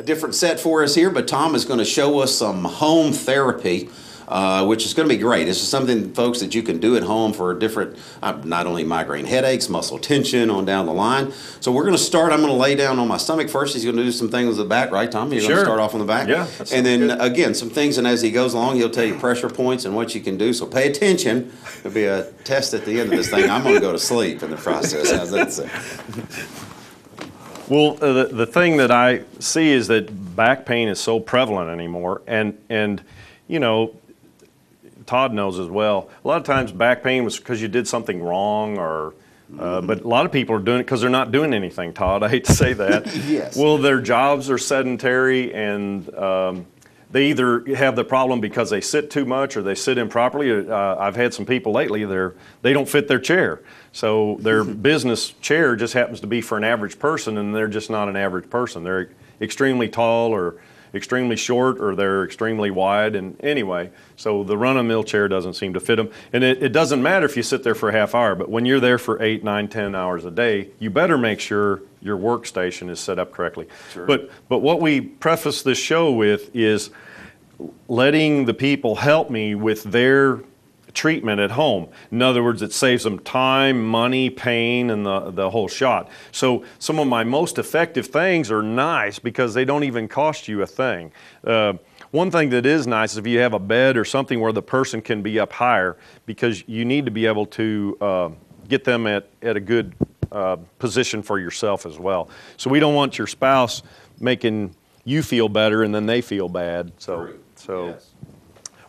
a different set for us here, but Tom is going to show us some home therapy, which is going to be great. This is something, folks, that you can do at home for different, not only migraine headaches, muscle tension, on down the line. So we're going to start. I'm going to lay down on my stomach first. He's going to do some things with the back, right, Tom? You're going to start off on the back? Yeah. And then, again, some things, and as he goes along, he'll tell you pressure points and what you can do. So pay attention. There'll be a test at the end of this thing. I'm going to go to sleep in the process. How's that sound? Well, the thing that I see is that back pain is so prevalent anymore, and you know, Todd knows as well. A lot of times back pain was because you did something wrong, or but a lot of people are doing it because they're not doing anything, Todd. I hate to say that. Yes. Well, their jobs are sedentary, and they either have the problem because they sit too much or they sit improperly. I've had some people lately, they don't fit their chair. So their business chair just happens to be for an average person, and they're just not an average person. They're extremely tall or extremely short, or they're extremely wide. And anyway, so the run-of-the-mill chair doesn't seem to fit them. And it doesn't matter if you sit there for a half hour, but when you're there for 8, 9, 10 hours a day, you better make sure your workstation is set up correctly. Sure. But what we preface this show with is letting the people help me with their treatment at home. In other words, it saves them time, money, pain, and the whole shot. So some of my most effective things are nice because they don't even cost you a thing. One thing that is nice is if you have a bed or something where the person can be up higher, because you need to be able to get them at a good position for yourself as well. So we don't want your spouse making you feel better and then they feel bad. So Yes.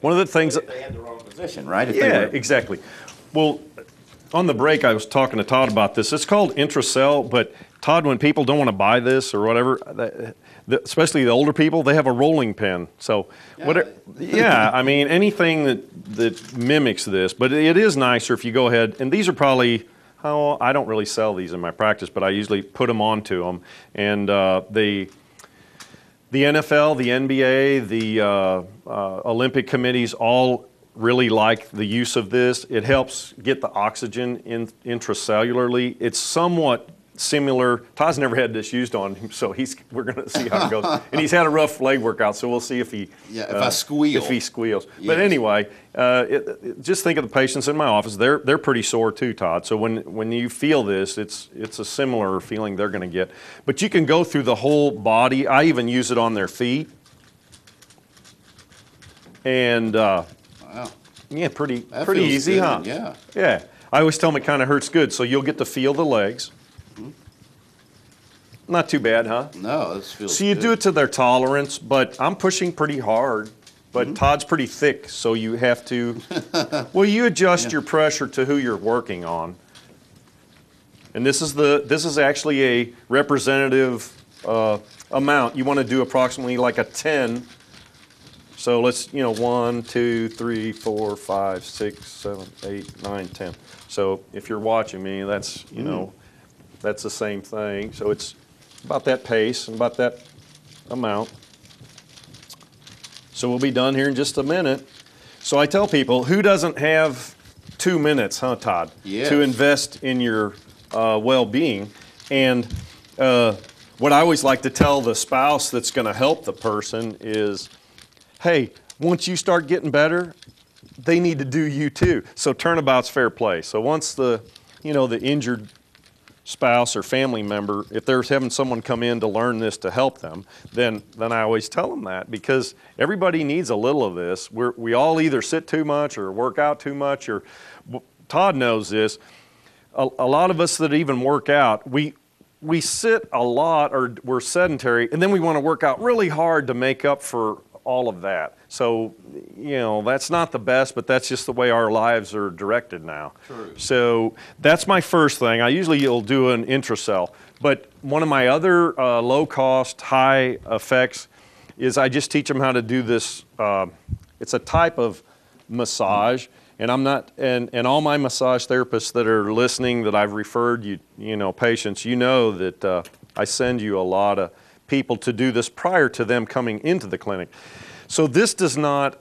One of the things If they had the wrong position, right? If yeah, exactly. Well, on the break, I was talking to Todd about this. It's called intracell, but Todd, when people don't want to buy this or whatever, especially the older people, they have a rolling pin. So, I mean, anything that mimics this, but it is nicer if you go ahead, and these are probably, I don't really sell these in my practice, but I usually put them onto them, and the NFL, the NBA, the Olympic committees all really like the use of this. It helps get the oxygen intracellularly. It's somewhat similar. Todd's never had this used on him, so we're going to see how it goes. And he's had a rough leg workout, so we'll see if he if I squeal. If he squeals. Yes. But anyway, just think of the patients in my office. They're pretty sore too, Todd. So when you feel this, it's a similar feeling they're going to get. But you can go through the whole body. I even use it on their feet. And wow. Yeah, pretty feels easy, good. huh? Yeah. Yeah. I always tell them it kind of hurts good, so you'll get to feel the legs. Not too bad, huh? No, this feels So you good. do it to their tolerance, but I'm pushing pretty hard. But Todd's pretty thick, so you have to, well, you adjust your pressure to who you're working on. And this is actually a representative amount. You want to do approximately like a 10. So let's, 1, 2, 3, 4, 5, 6, 7, 8, 9, 10. So if you're watching me, that's, that's the same thing. So it's about that pace and about that amount. So we'll be done here in just a minute. So I tell people, who doesn't have 2 minutes, huh, Todd? Yes. To invest in your well-being. And what I always like to tell the spouse that's going to help the person is, hey, once you start getting better, they need to do you too. So turnabout's fair play. So once the injured spouse or family member, if they're having someone come in to learn this to help them, then I always tell them that, because everybody needs a little of this. We all either sit too much or work out too much, or Todd knows this. A lot of us that even work out, we sit a lot, or we're sedentary, and then we want to work out really hard to make up for all of that. So, that's not the best, but that's just the way our lives are directed now. True. So that's my first thing. I usually will do an intracell, but one of my other low-cost, high effects is I just teach them how to do this. It's a type of massage, and I'm not, and all my massage therapists that are listening that I've referred patients, that I send you a lot of people to do this prior to them coming into the clinic. So this does not,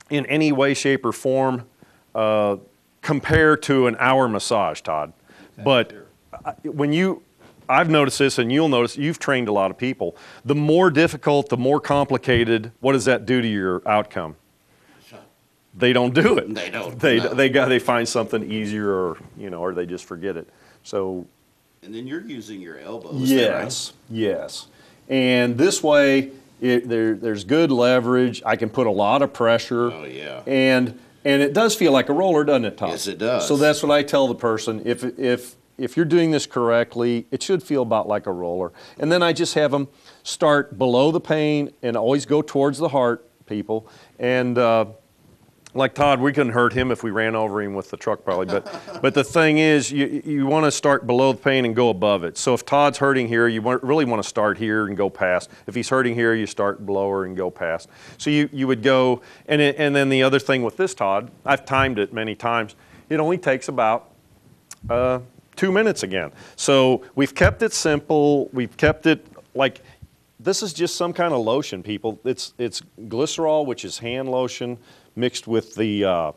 in any way, shape, or form, compare to an hour massage, Todd. But when you I've noticed this, and you'll notice, you've trained a lot of people. The more difficult, the more complicated, what does that do to your outcome? They don't do it. They don't. They find something easier, or or they just forget it. So. And then you're using your elbows. Yes, yes. And this way, there's good leverage. I can put a lot of pressure. Oh yeah. And it does feel like a roller, doesn't it, Todd? Yes, it does. So that's what I tell the person. If you're doing this correctly, it should feel about like a roller. And then I just have them start below the pain and always go towards the heart, people. And like Todd, we couldn't hurt him if we ran over him with the truck probably. But the thing is, you want to start below the pain and go above it. So if Todd's hurting here, you really want to start here and go past. If he's hurting here, you start below and go past. So you would go, and then the other thing with this, Todd, I've timed it many times. It only takes about 2 minutes again. So we've kept it simple. We've kept it like, this is just some kind of lotion, people. It's glycerol, which is hand lotion, mixed with the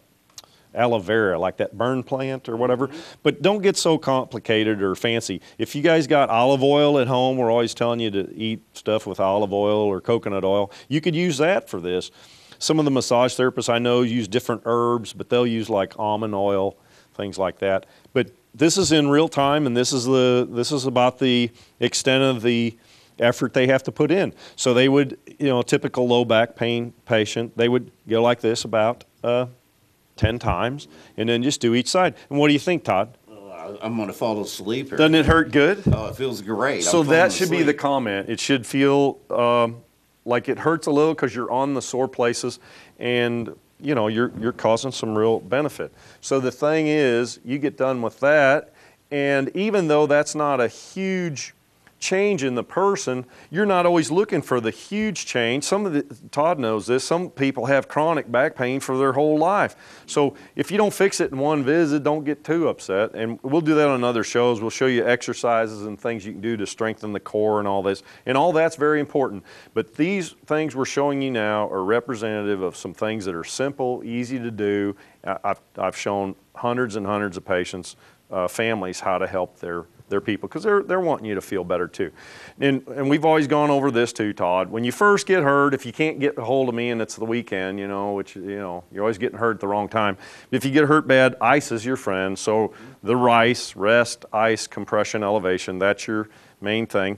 aloe vera, like that burn plant or whatever. But don't get so complicated or fancy. If you guys got olive oil at home, we're always telling you to eat stuff with olive oil or coconut oil. You could use that for this. Some of the massage therapists I know use different herbs, but they'll use like almond oil, things like that. But this is in real time, and this is about the extent of the effort they have to put in. So they would, a typical low back pain patient, they would go like this about 10 times, and then just do each side. And what do you think, Todd? I'm going to fall asleep here. Doesn't it hurt good? Oh, it feels great. So that should be the comment. It should feel like it hurts a little because you're on the sore places, and you're causing some real benefit. So the thing is, you get done with that, and even though that's not a huge change in the person, you're not always looking for the huge change. Todd knows this, some people have chronic back pain for their whole life. So if you don't fix it in one visit, don't get too upset. And we'll do that on other shows. We'll show you exercises and things you can do to strengthen the core and all this. And all that's very important. But these things we're showing you now are representative of some things that are simple, easy to do. I've shown hundreds and hundreds of patients, families, how to help their people, because they're wanting you to feel better too. And we've always gone over this too, Todd. When you first get hurt, if you can't get a hold of me and it's the weekend, which, you're always getting hurt at the wrong time. If you get hurt bad, ice is your friend. So the RICE, rest, ice, compression, elevation, that's your main thing.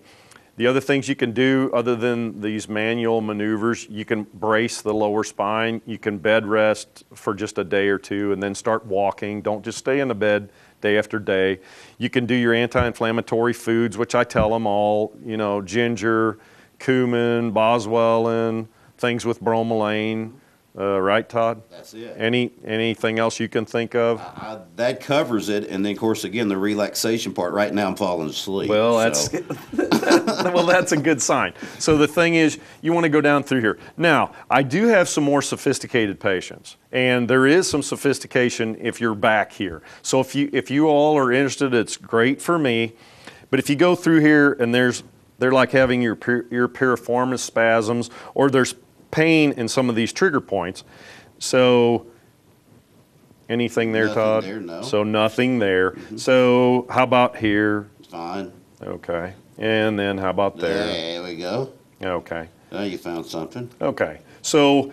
The other things you can do other than these manual maneuvers, you can brace the lower spine. You can bed rest for just a day or two and then start walking. Don't just stay in the bed day after day. You can do your anti-inflammatory foods, which I tell them all, ginger, cumin, boswellia, things with bromelain, right, Todd? That's it. Anything else you can think of? That covers it, and then, of course, again, the relaxation part. Right now I'm falling asleep. Well, that's a good sign. So the thing is, you want to go down through here. Now, I do have some more sophisticated patients, and there is some sophistication if you're back here. So if you all are interested, it's great for me. But if you go through here and they're like having your piriformis spasms, or there's pain in some of these trigger points. So anything there, nothing Todd? There, no. So nothing there. Mm-hmm. So how about here? Fine. Okay. And then how about there? There we go. Okay. Now you found something. Okay. So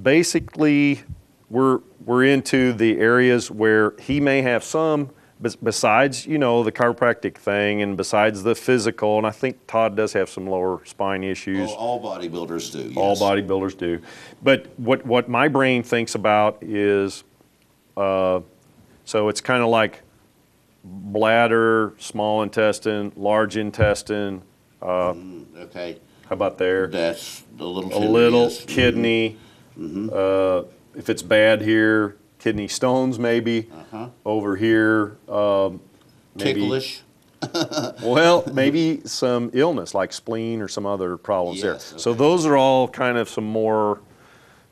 basically we're into the areas where he may have some, besides, the chiropractic thing and besides the physical, and I think Todd does have some lower spine issues. All bodybuilders do, yes. All bodybuilders do. But what my brain thinks about is, so it's kind of like bladder, small intestine, large intestine. Okay. How about there? That's a little kidney. A little kidney. Mm-hmm. If it's bad here, kidney stones maybe. Over here, maybe. Ticklish. Well, maybe some illness like spleen or some other problems there. Okay. So those are all kind of some more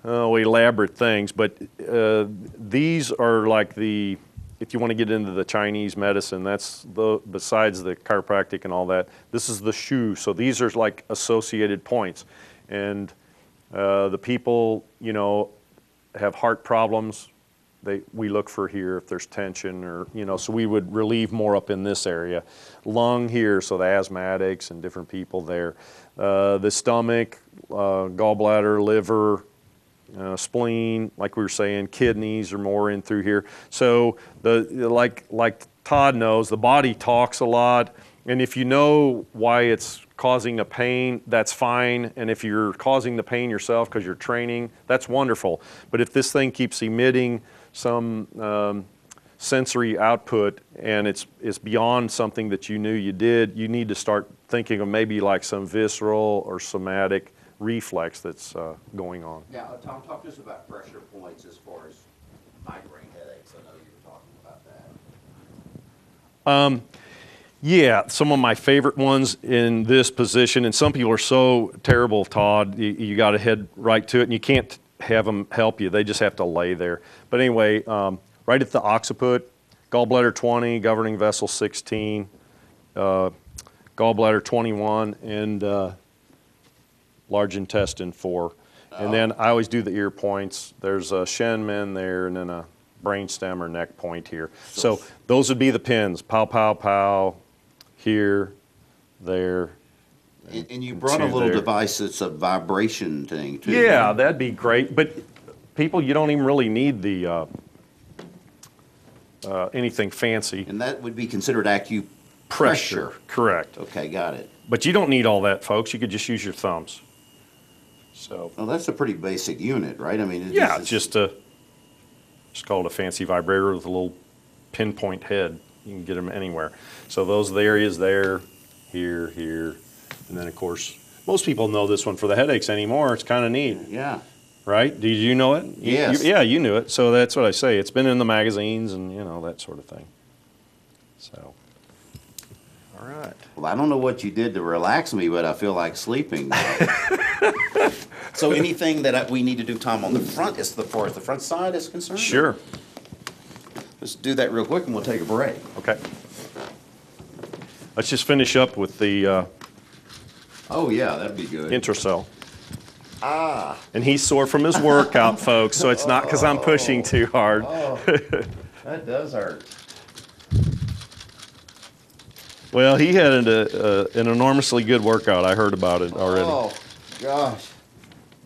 elaborate things. But these are like if you want to get into the Chinese medicine, that's besides the chiropractic and all that, this is the shu. So these are like associated points. And the people, have heart problems, we look for here if there's tension or, so we would relieve more up in this area. Lung here, so the asthmatics and different people there. The stomach, gallbladder, liver, spleen, like we were saying, kidneys are more in through here. So like Todd knows, the body talks a lot, and if you know why it's causing a pain, that's fine. And if you're causing the pain yourself because you're training, that's wonderful. But if this thing keeps emitting some sensory output and it's beyond something that you knew you did, you need to start thinking of maybe like some visceral or somatic reflex that's going on. Yeah, Tom, talk to us about pressure points as far as migraine headaches. I know you were talking about that. Yeah, some of my favorite ones in this position, and some people are so terrible, Todd, you got to head right to it, and you can't have them help you. They just have to lay there. But anyway, right at the occiput, gallbladder 20, governing vessel 16, gallbladder 21, and large intestine 4. And then I always do the ear points. There's a Shenmen there, and then a brainstem or neck point here. So those would be the pins, pow, pow, pow, here, there. And you brought a little there. device that's a vibration thing, too. Yeah, that'd be great. But people, you don't even really need the anything fancy. And that would be considered acupressure. Pressure, correct. Okay, got it. But you don't need all that, folks. You could just use your thumbs. So. Well, that's a pretty basic unit, right? I mean, Yeah, it's just call it a fancy vibrator with a little pinpoint head. You can get them anywhere. So those are the areas there, here, and then of course, most people know this one for the headaches anymore. It's kind of neat. Yeah. Right? Did you know it? Yes. Yeah, you knew it. So that's what I say. It's been in the magazines and that sort of thing. So, all right. Well, I don't know what you did to relax me, but I feel like sleeping now. So anything that we need to do, Tom, on the front, as far as the front side is concerned? Sure. Let's do that real quick and we'll take a break. Okay. Let's just finish up with the Oh, yeah, that'd be good. intracell. Ah. And he's sore from his workout, folks, so it's not because I'm pushing too hard. Oh, that does hurt. Well, he had an enormously good workout. I heard about it already. Oh, gosh.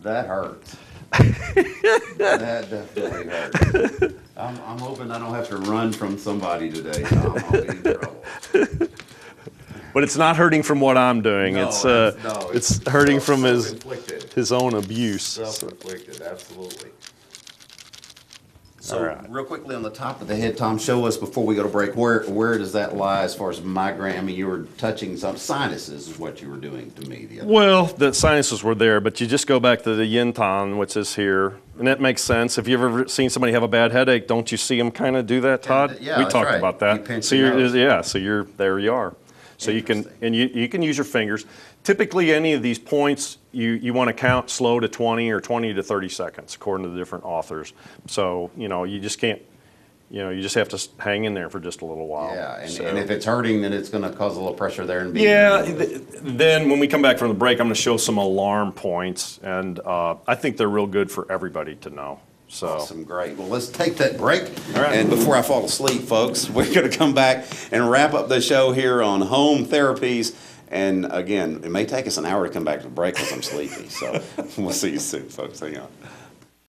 That hurts. That definitely hurts. I'm hoping I don't have to run from somebody today, Tom. I'll be in trouble. But it's not hurting from what I'm doing. No, it's hurting from self-inflicted. his own abuse. Self-inflicted, absolutely. So, All right. real quickly on the top of the head, Tom, show us before we go to break, where does that lie as far as migraine? I mean, you were touching some sinuses is what you were doing to me the other Well, the sinuses were there, but you just go back to the yin tan, which is here, and that makes sense. If you've ever seen somebody have a bad headache, don't you see them kind of do that, Todd? Yeah, we that's talked right. about that. You pinch so your nose. so you're there. You are. So you can Interesting. you can use your fingers. Typically, any of these points you want to count slow to 20 or 20 to 30 seconds, according to the different authors. So you just can't. You just have to hang in there for just a little while. Yeah, and, So- and if it's hurting, then it's going to cause a little pressure there and be. Yeah, then when we come back from the break, I'm going to show some alarm points, and I think they're real good for everybody to know. So, Awesome, great. Well, let's take that break. All right. And before I fall asleep, folks, we're going to come back and wrap up the show here on home therapies. And again, it may take us an hour to come back to the break because I'm sleepy. So we'll see you soon, folks. Hang on.